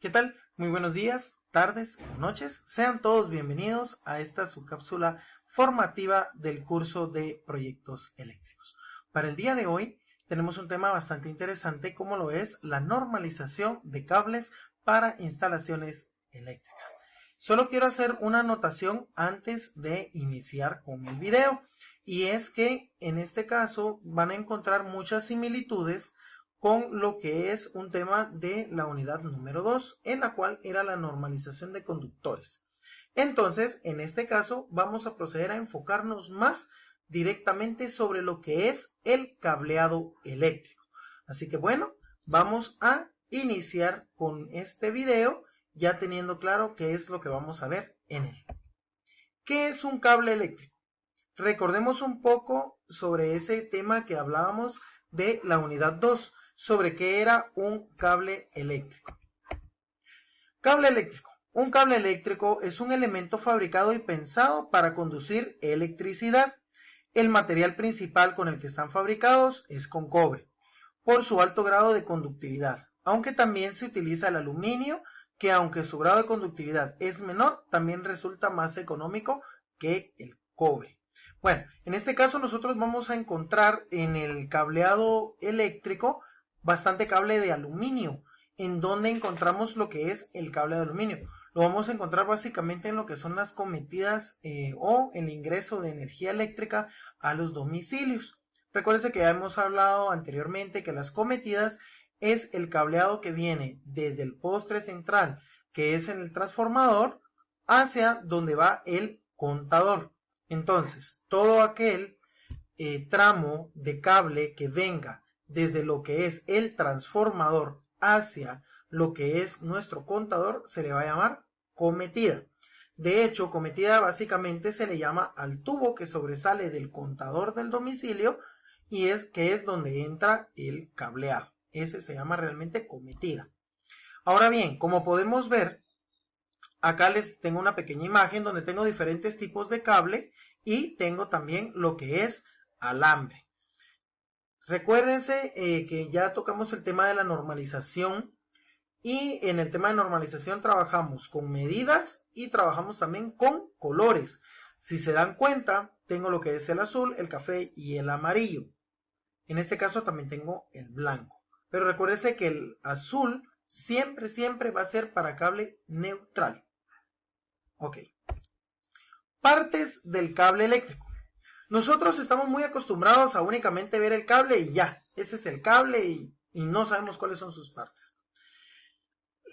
¿Qué tal? Muy buenos días, tardes o noches. Sean todos bienvenidos a esta subcápsula formativa del curso de proyectos eléctricos. Para el día de hoy tenemos un tema bastante interesante como lo es la normalización de cables para instalaciones eléctricas. Solo quiero hacer una anotación antes de iniciar con el video y es que en este caso van a encontrar muchas similitudes con lo que es un tema de la unidad número 2, en la cual era la normalización de conductores. Entonces, en este caso, vamos a proceder a enfocarnos más directamente sobre lo que es el cableado eléctrico. Así que bueno, vamos a iniciar con este video, ya teniendo claro qué es lo que vamos a ver en él. ¿Qué es un cable eléctrico? Recordemos un poco sobre ese tema que hablábamos de la unidad 2, sobre qué era un cable eléctrico. Cable eléctrico. Un cable eléctrico es un elemento fabricado y pensado para conducir electricidad. El material principal con el que están fabricados es con cobre, por su alto grado de conductividad, aunque también se utiliza el aluminio, que aunque su grado de conductividad es menor, también resulta más económico que el cobre. Bueno, en este caso nosotros vamos a encontrar en el cableado eléctrico bastante cable de aluminio, en donde encontramos lo que es el cable de aluminio. Lo vamos a encontrar básicamente en lo que son las cometidas o el ingreso de energía eléctrica a los domicilios. Recuérdense que ya hemos hablado anteriormente que las cometidas es el cableado que viene desde el postre central, que es en el transformador, hacia donde va el contador. Entonces, todo aquel tramo de cable que venga desde lo que es el transformador hacia lo que es nuestro contador se le va a llamar cometida. De hecho, cometida básicamente se le llama al tubo que sobresale del contador del domicilio y es que es donde entra el cableado. Ese se llama realmente cometida. Ahora bien, como podemos ver, acá les tengo una pequeña imagen donde tengo diferentes tipos de cable y tengo también lo que es alambre. Recuérdense que ya tocamos el tema de la normalización y en el tema de normalización trabajamos con medidas y trabajamos también con colores. Si se dan cuenta, tengo lo que es el azul, el café y el amarillo. En este caso también tengo el blanco. Pero recuérdense que el azul siempre va a ser para cable neutral. Ok. Partes del cable eléctrico. Nosotros estamos muy acostumbrados a únicamente ver el cable y ya. Ese es el cable y no sabemos cuáles son sus partes.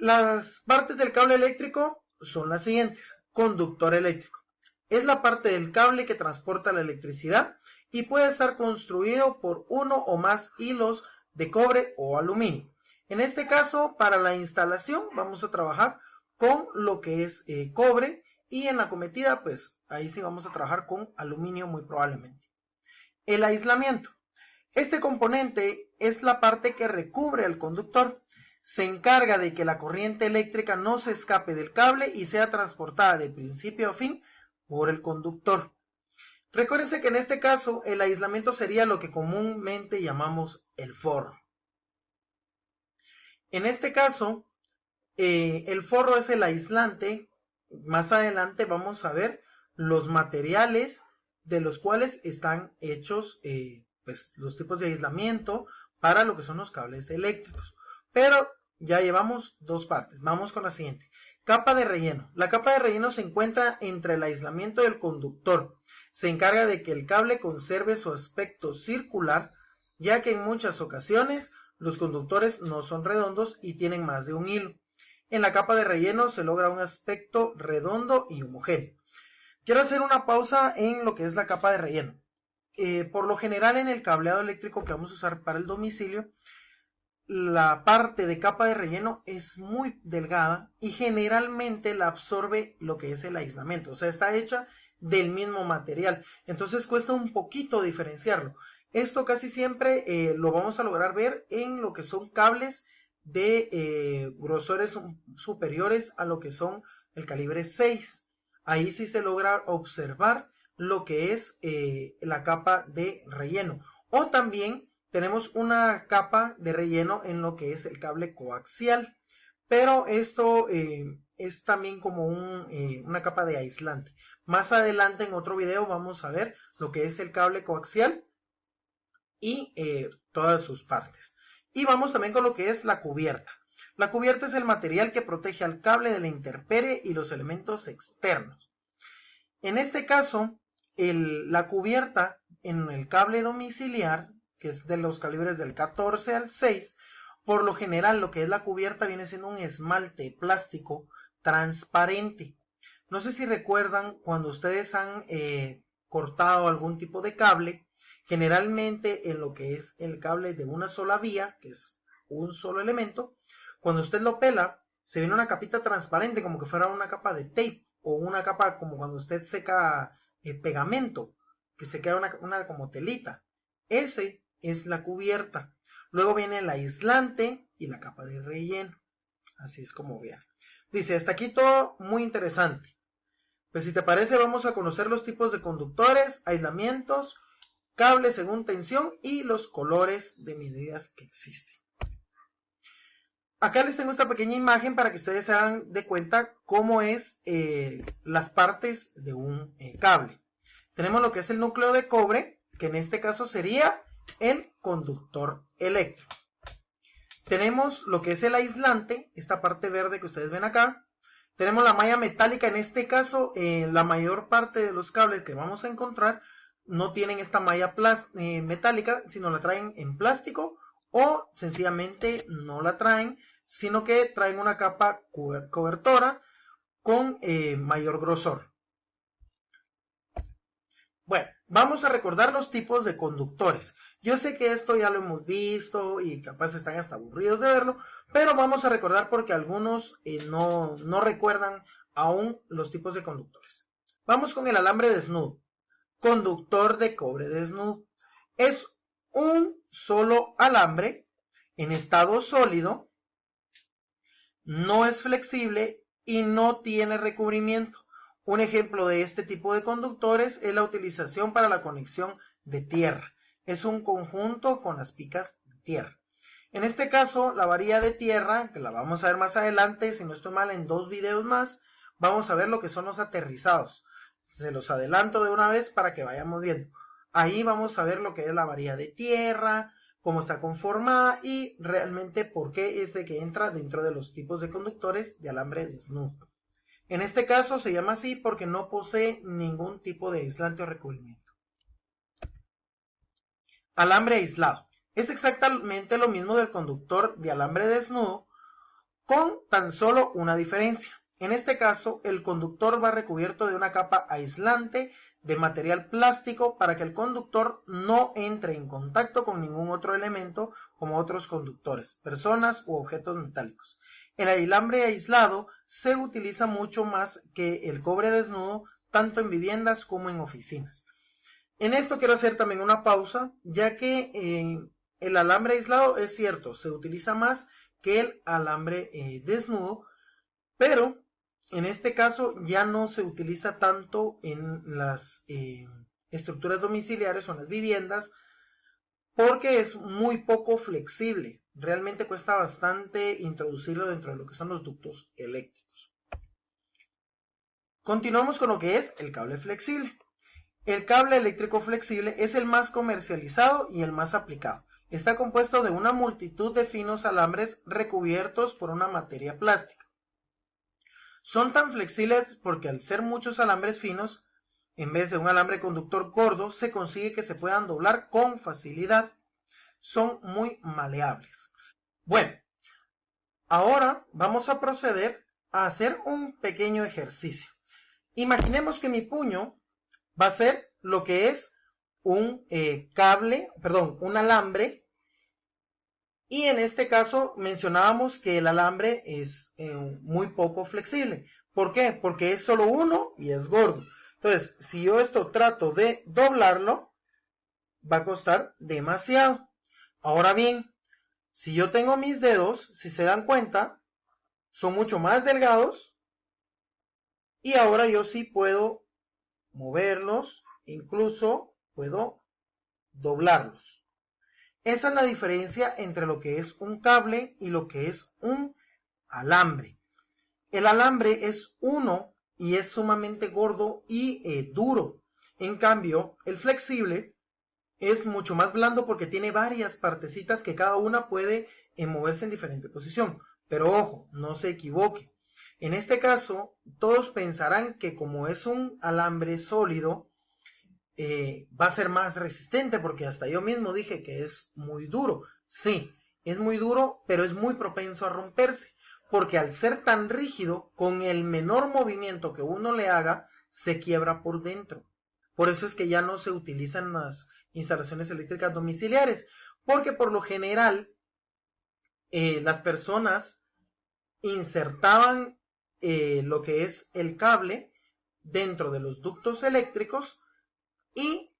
Las partes del cable eléctrico son las siguientes. Conductor eléctrico. Es la parte del cable que transporta la electricidad y puede estar construido por uno o más hilos de cobre o aluminio. En este caso, para la instalación vamos a trabajar con lo que es cobre y en la cometida, pues ahí sí vamos a trabajar con aluminio muy probablemente. El aislamiento. Este componente es la parte que recubre al conductor. Se encarga de que la corriente eléctrica no se escape del cable y sea transportada de principio a fin por el conductor. Recuérdense que en este caso el aislamiento sería lo que comúnmente llamamos el forro. En este caso, el forro es el aislante. Más adelante vamos a ver los materiales de los cuales están hechos pues, los tipos de aislamiento para lo que son los cables eléctricos. Pero ya llevamos dos partes. Vamos con la siguiente. Capa de relleno. La capa de relleno se encuentra entre el aislamiento del conductor. Se encarga de que el cable conserve su aspecto circular, ya que en muchas ocasiones los conductores no son redondos y tienen más de un hilo. En la capa de relleno se logra un aspecto redondo y homogéneo. Quiero hacer una pausa en lo que es la capa de relleno. Por lo general en el cableado eléctrico que vamos a usar para el domicilio, la parte de capa de relleno es muy delgada y generalmente la absorbe lo que es el aislamiento. O sea, está hecha del mismo material. Entonces cuesta un poquito diferenciarlo. Esto casi siempre lo vamos a lograr ver en lo que son cables de grosores superiores a lo que son el calibre 6. Ahí sí se logra observar lo que es la capa de relleno. O también tenemos una capa de relleno en lo que es el cable coaxial. pero esto es también como una capa de aislante. Más adelante en otro video vamos a ver lo que es el cable coaxial y todas sus partes. Y vamos también con lo que es la cubierta. La cubierta es el material que protege al cable de la intemperie y los elementos externos. En este caso, la cubierta en el cable domiciliar, que es de los calibres del 14 al 6, por lo general lo que es la cubierta viene siendo un esmalte plástico transparente. No sé si recuerdan cuando ustedes han cortado algún tipo de cable, generalmente en lo que es el cable de una sola vía, que es un solo elemento, cuando usted lo pela, se viene una capita transparente como que fuera una capa de tape o una capa como cuando usted seca pegamento, que se queda una como telita. Ese es la cubierta. Luego viene el aislante y la capa de relleno. Así es como vean. Dice, hasta aquí todo muy interesante. Pues si te parece, vamos a conocer los tipos de conductores, aislamientos, cables según tensión y los colores de medidas que existen. Acá les tengo esta pequeña imagen para que ustedes se hagan de cuenta cómo es las partes de un cable. Tenemos lo que es el núcleo de cobre, que en este caso sería el conductor eléctrico. Tenemos lo que es el aislante, esta parte verde que ustedes ven acá. Tenemos la malla metálica, en este caso la mayor parte de los cables que vamos a encontrar no tienen esta malla metálica, sino la traen en plástico o sencillamente no la traen, sino que traen una capa cobertora con mayor grosor. Bueno, vamos a recordar los tipos de conductores. Yo sé que esto ya lo hemos visto y capaz están hasta aburridos de verlo, pero vamos a recordar porque algunos no recuerdan aún los tipos de conductores. Vamos con el alambre desnudo. Conductor de cobre desnudo. Es un solo alambre en estado sólido, no es flexible y no tiene recubrimiento. Un ejemplo de este tipo de conductores es la utilización para la conexión de tierra. Es un conjunto con las picas de tierra. En este caso, la varilla de tierra, que la vamos a ver más adelante, si no estoy mal, en 2 videos más, vamos a ver lo que son los aterrizados. Se los adelanto de una vez para que vayamos viendo. Ahí vamos a ver lo que es la varilla de tierra, cómo está conformada y realmente por qué es de que entra dentro de los tipos de conductores de alambre desnudo. En este caso se llama así porque no posee ningún tipo de aislante o recubrimiento. Alambre aislado. Es exactamente lo mismo del conductor de alambre desnudo, con tan solo una diferencia. En este caso, el conductor va recubierto de una capa aislante de material plástico para que el conductor no entre en contacto con ningún otro elemento como otros conductores, personas u objetos metálicos. El alambre aislado se utiliza mucho más que el cobre desnudo, tanto en viviendas como en oficinas. En esto quiero hacer también una pausa, ya que el alambre aislado es cierto, se utiliza más que el alambre desnudo, pero en este caso ya no se utiliza tanto en las estructuras domiciliares o en las viviendas, porque es muy poco flexible. Realmente cuesta bastante introducirlo dentro de lo que son los ductos eléctricos. Continuamos con lo que es el cable flexible. El cable eléctrico flexible es el más comercializado y el más aplicado. Está compuesto de una multitud de finos alambres recubiertos por una materia plástica. Son tan flexibles porque al ser muchos alambres finos, en vez de un alambre conductor gordo, se consigue que se puedan doblar con facilidad. Son muy maleables. Bueno, ahora vamos a proceder a hacer un pequeño ejercicio. Imaginemos que mi puño va a ser lo que es un un alambre, y en este caso mencionábamos que el alambre es muy poco flexible. ¿Por qué? Porque es solo uno y es gordo. Entonces, si yo esto trato de doblarlo, va a costar demasiado. Ahora bien, si yo tengo mis dedos, si se dan cuenta, son mucho más delgados y ahora yo sí puedo moverlos, incluso puedo doblarlos. Esa es la diferencia entre lo que es un cable y lo que es un alambre. El alambre es uno y es sumamente gordo y duro. En cambio, el flexible es mucho más blando porque tiene varias partecitas que cada una puede moverse en diferente posición. Pero ojo, no se equivoque. En este caso, todos pensarán que como es un alambre sólido, va a ser más resistente, porque hasta yo mismo dije que es muy duro. Sí, es muy duro, pero es muy propenso a romperse, porque al ser tan rígido, con el menor movimiento que uno le haga, se quiebra por dentro. Por eso es que ya no se utilizan las instalaciones eléctricas domiciliares, porque por lo general las personas insertaban lo que es el cable dentro de los ductos eléctricos y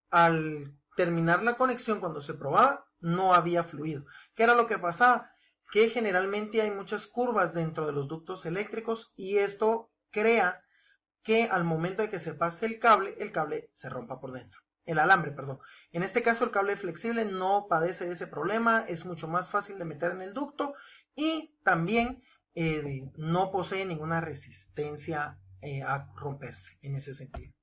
al terminar la conexión, cuando se probaba, no había fluido. ¿Qué era lo que pasaba? Que generalmente hay muchas curvas dentro de los ductos eléctricos y esto crea que al momento de que se pase el cable se rompa por dentro. El alambre, perdón. En este caso el cable flexible no padece de ese problema, es mucho más fácil de meter en el ducto y también no posee ninguna resistencia a romperse en ese sentido.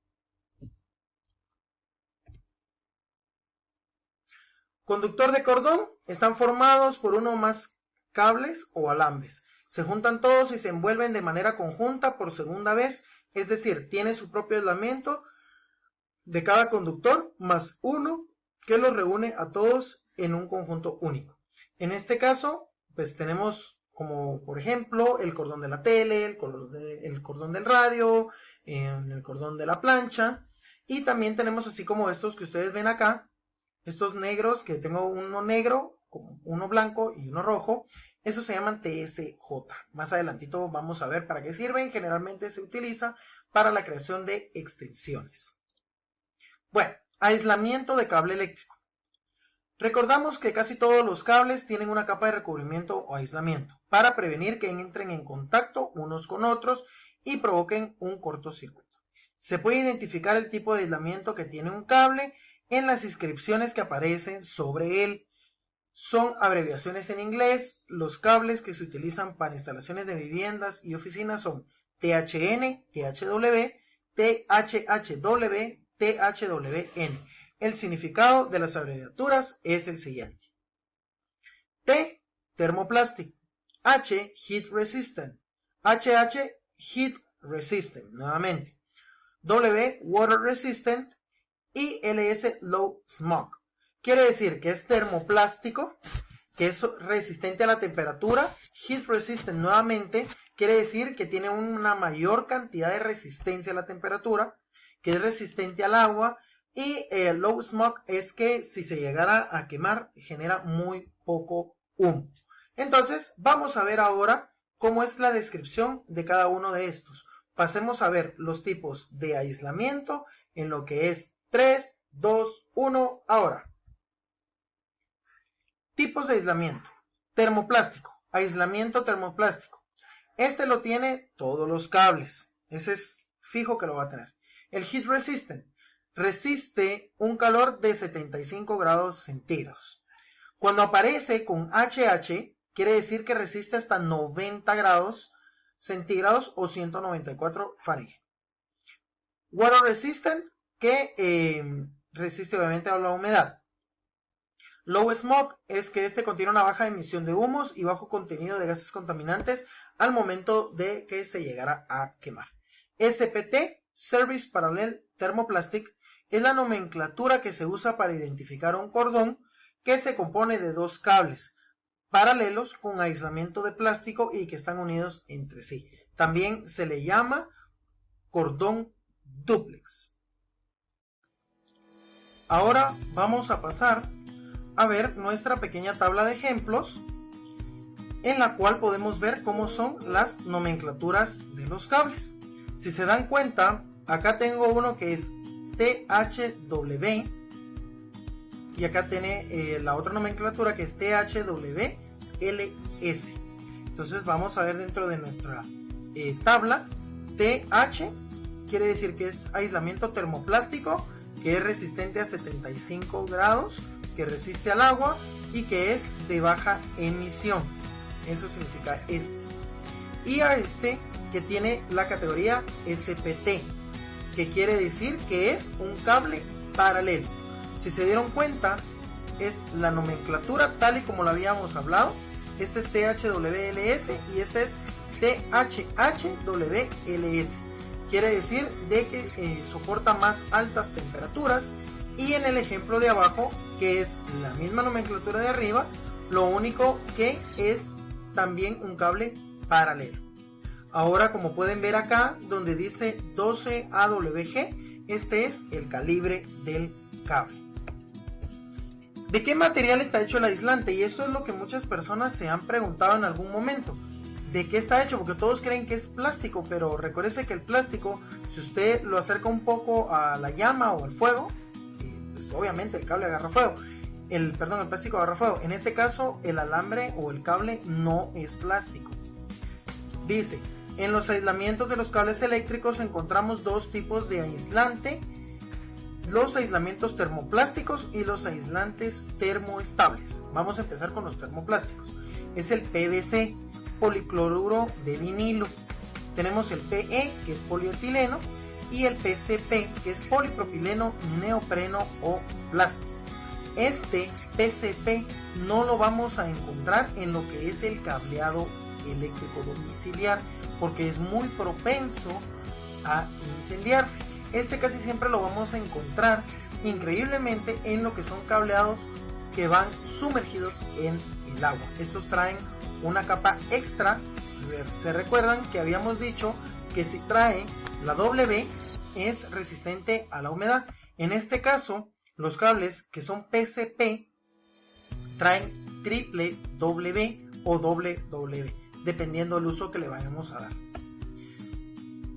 Conductor de cordón están formados por uno o más cables o alambres. Se juntan todos y se envuelven de manera conjunta por segunda vez, es decir, tiene su propio aislamiento de cada conductor más uno que los reúne a todos en un conjunto único. En este caso, pues tenemos como por ejemplo el cordón de la tele, el cordón del radio, el cordón de la plancha, y también tenemos así como estos que ustedes ven acá, estos negros, que tengo uno negro, uno blanco y uno rojo. Esos se llaman TSJ. Más adelantito vamos a ver para qué sirven. Generalmente se utiliza para la creación de extensiones. Bueno, aislamiento de cable eléctrico. Recordamos que casi todos los cables tienen una capa de recubrimiento o aislamiento para prevenir que entren en contacto unos con otros y provoquen un cortocircuito. Se puede identificar el tipo de aislamiento que tiene un cable en las inscripciones que aparecen sobre él. Son abreviaciones en inglés. Los cables que se utilizan para instalaciones de viviendas y oficinas son THN, THW, THHW, THWN. El significado de las abreviaturas es el siguiente. T, Thermoplastic. H, Heat Resistant. HH, Heat Resistant. Nuevamente. W, Water Resistant. Y LS, Low Smog. Quiere decir que es termoplástico, que es resistente a la temperatura. Heat Resistant nuevamente quiere decir que tiene una mayor cantidad de resistencia a la temperatura, que es resistente al agua. Y Low Smog es que si se llegara a quemar genera muy poco humo. Entonces vamos a ver ahora cómo es la descripción de cada uno de estos. Pasemos a ver los tipos de aislamiento en lo que es 3, 2, 1, ahora. Tipos de aislamiento. Termoplástico. Aislamiento termoplástico. Este lo tiene todos los cables. Ese es fijo que lo va a tener. El Heat Resistant. Resiste un calor de 75 grados centígrados. Cuando aparece con HH, quiere decir que resiste hasta 90 grados centígrados o 194 Fahrenheit. Water Resistant, que resiste obviamente a la humedad. Low Smog es que este contiene una baja emisión de humos y bajo contenido de gases contaminantes al momento de que se llegara a quemar. SPT, Service Parallel Thermoplastic, es la nomenclatura que se usa para identificar un cordón que se compone de dos cables paralelos con aislamiento de plástico y que están unidos entre sí. También se le llama cordón dúplex. Ahora vamos a pasar a ver nuestra pequeña tabla de ejemplos en la cual podemos ver cómo son las nomenclaturas de los cables. Si se dan cuenta, acá tengo uno que es THW y acá tiene la otra nomenclatura que es THWLS. Entonces vamos a ver dentro de nuestra tabla. TH quiere decir que es aislamiento termoplástico, que es resistente a 75 grados, que resiste al agua y que es de baja emisión. Eso significa esto. y a este que tiene la categoría SPT, que quiere decir que es un cable paralelo. Si se dieron cuenta, es la nomenclatura tal y como lo habíamos hablado. Este es THWLS y este es THHWLS. Quiere decir de que soporta más altas temperaturas, y en el ejemplo de abajo, que es la misma nomenclatura de arriba, lo único que es también un cable paralelo. Ahora, como pueden ver acá donde dice 12 AWG, este es el calibre del cable. ¿De qué material está hecho el aislante? Y esto es lo que muchas personas se han preguntado en algún momento. ¿De qué está hecho? Porque todos creen que es plástico, pero recuérdese que el plástico, si usted lo acerca un poco a la llama o al fuego, pues obviamente el cable agarra fuego. El plástico agarra fuego. En este caso, el alambre o el cable no es plástico. Dice, en los aislamientos de los cables eléctricos encontramos dos tipos de aislante: los aislamientos termoplásticos y los aislantes termoestables. Vamos a empezar con los termoplásticos. Es el PVC, policloruro de vinilo. Tenemos el PE, que es polietileno, y el PCP, que es polipropileno, neopreno o plástico. Este PCP no lo vamos a encontrar en lo que es el cableado eléctrico domiciliar, porque es muy propenso a incendiarse. Este casi siempre lo vamos a encontrar increíblemente en lo que son cableados que van sumergidos en el agua. Estos traen una capa extra. Se recuerdan que habíamos dicho que si trae la W es resistente a la humedad. En este caso, los cables que son PCP traen triple W o doble W, dependiendo del uso que le vayamos a dar.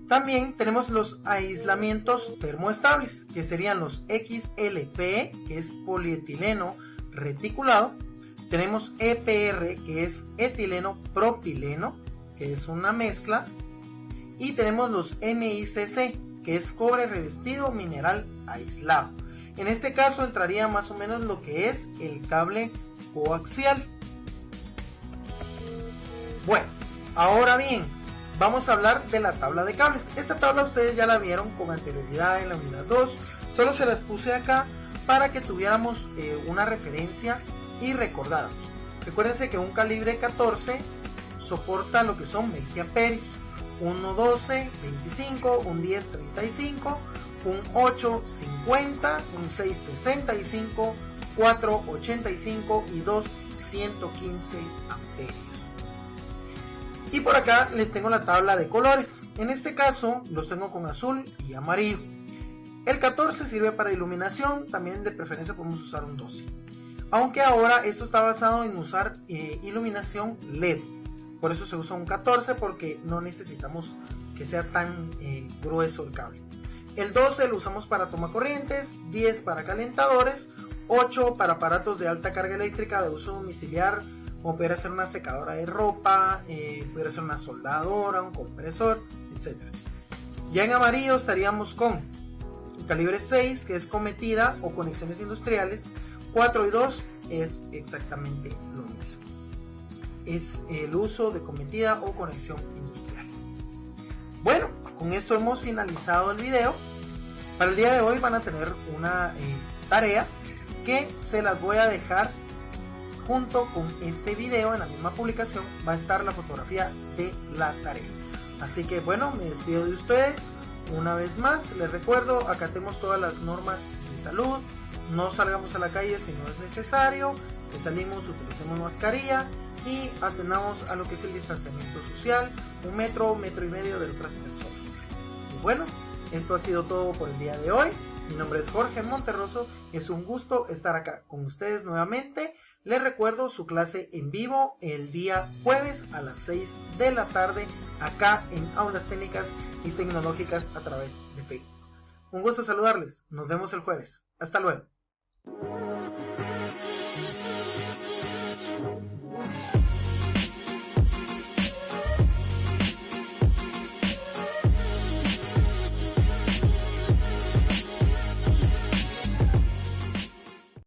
También tenemos los aislamientos termoestables, que serían los XLPE, que es polietileno reticulado. Tenemos EPR, que es etileno propileno, que es una mezcla. Y tenemos los MICC, que es cobre revestido mineral aislado. En este caso entraría más o menos lo que es el cable coaxial. Bueno, ahora bien, vamos a hablar de la tabla de cables. Esta tabla ustedes ya la vieron con anterioridad en la unidad 2. Solo se las puse acá para que tuviéramos una referencia y recordáramos. Recuérdense que un calibre 14 soporta lo que son 20 amperios, un 12 25, un 10 35, un 8 50, un 6 65, 4 85 y 2 115 amperios. Y por acá les tengo la tabla de colores. En este caso los tengo con azul y amarillo. El 14 sirve para iluminación, también de preferencia podemos usar un 12. Aunque ahora esto está basado en usar iluminación LED. Por eso se usa un 14, porque no necesitamos que sea tan grueso el cable. El 12 lo usamos para tomacorrientes, 10 para calentadores, 8 para aparatos de alta carga eléctrica de uso domiciliar, como pudiera ser una secadora de ropa, pudiera ser una soldadora, un compresor, etc. Ya en amarillo estaríamos con el calibre 6, que es cometida o conexiones industriales. 4 y 2 es exactamente lo mismo. Es el uso de cometida o conexión industrial. Bueno, con esto hemos finalizado el video. Para el día de hoy van a tener una tarea que se las voy a dejar junto con este video. En la misma publicación va a estar la fotografía de la tarea. Así que bueno, me despido de ustedes. Una vez más, les recuerdo, acatemos todas las normas de salud. No salgamos a la calle si no es necesario. Si salimos, utilicemos mascarilla y atendamos a lo que es el distanciamiento social, 1 metro, 1,5 metros de otras personas. Y bueno, esto ha sido todo por el día de hoy. Mi nombre es Jorge Monterroso. Es un gusto estar acá con ustedes nuevamente. Les recuerdo su clase en vivo el día jueves a las 6 de la tarde acá en Aulas Técnicas y Tecnológicas a través de Facebook. Un gusto saludarles. Nos vemos el jueves. Hasta luego.